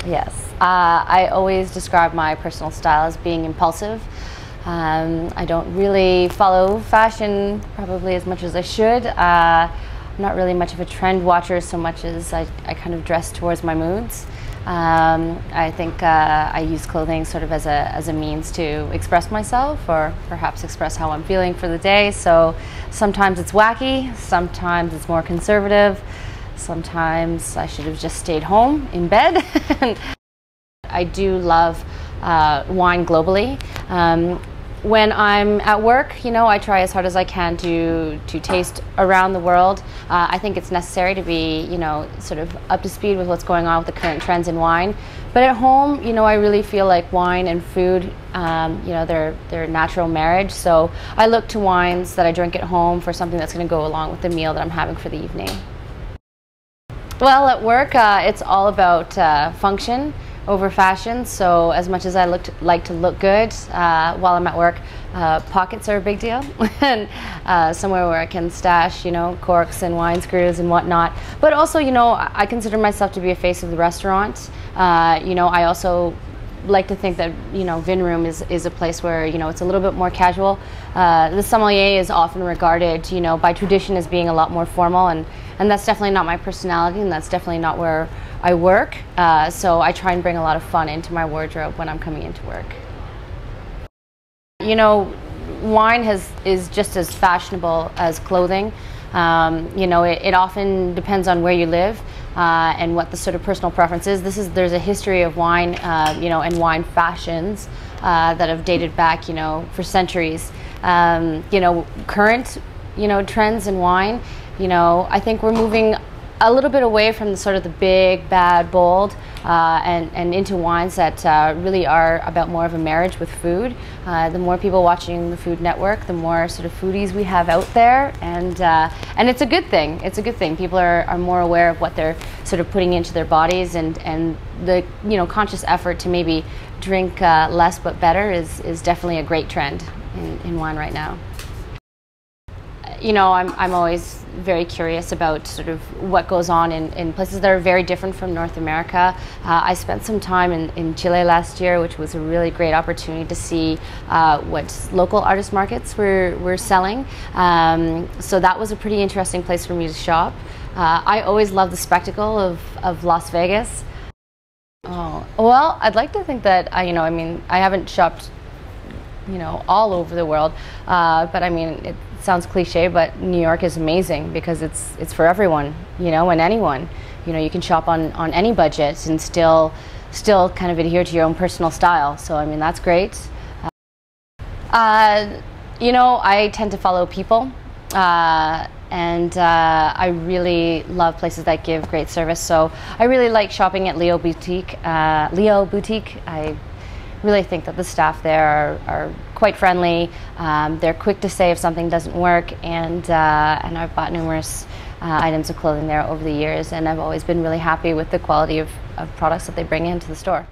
Yes. I always describe my personal style as being impulsive. I don't really follow fashion probably as much as I should. I'm not really much of a trend watcher so much as I kind of dress towards my moods. I think I use clothing sort of as a means to express myself, or perhaps express how I'm feeling for the day. So sometimes it's wacky, sometimes it's more conservative, sometimes I should have just stayed home in bed. I do love wine globally. When I'm at work, I try as hard as I can to taste around the world. I think it's necessary to be, sort of up to speed with what's going on with the current trends in wine. But at home, I really feel like wine and food, they're a natural marriage. So I look to wines that I drink at home for something that's going to go along with the meal that I'm having for the evening. Well, at work, it's all about function over fashion. So as much as I like to look good while I'm at work, pockets are a big deal. And somewhere where I can stash, corks and wine screws and whatnot. But also, I consider myself to be a face of the restaurant. I also like to think that Vin Room is a place where it's a little bit more casual. The sommelier is often regarded by tradition as being a lot more formal, and that's definitely not my personality, and that's definitely not where I work. So I try and bring a lot of fun into my wardrobe when I'm coming into work. Wine is just as fashionable as clothing. It often depends on where you live and what the sort of personal preference is. There's a history of wine, and wine fashions that have dated back, for centuries. Current, trends in wine. I think we're moving a little bit away from the big, bad, bold, and into wines that really are about more of a marriage with food. The more people watching the Food Network, the more sort of foodies we have out there, and it's a good thing. It's a good thing. People are more aware of what they're sort of putting into their bodies, and the conscious effort to maybe drink less but better is definitely a great trend in wine right now. I'm always very curious about sort of what goes on in places that are very different from North America. I spent some time in Chile last year, which was a really great opportunity to see what local artist markets were selling. So that was a pretty interesting place for me to shop. I always love the spectacle of Las Vegas. Oh, well, I'd like to think that I haven't shopped all over the world, but it sounds cliche, but New York is amazing because it's for everyone, and anyone. You can shop on any budget and still kind of adhere to your own personal style. So that's great. I tend to follow people, and I really love places that give great service. So I really like shopping at Leo Boutique. I really think that the staff there are quite friendly. They're quick to say if something doesn't work, and I've bought numerous items of clothing there over the years, and I've always been really happy with the quality of products that they bring into the store.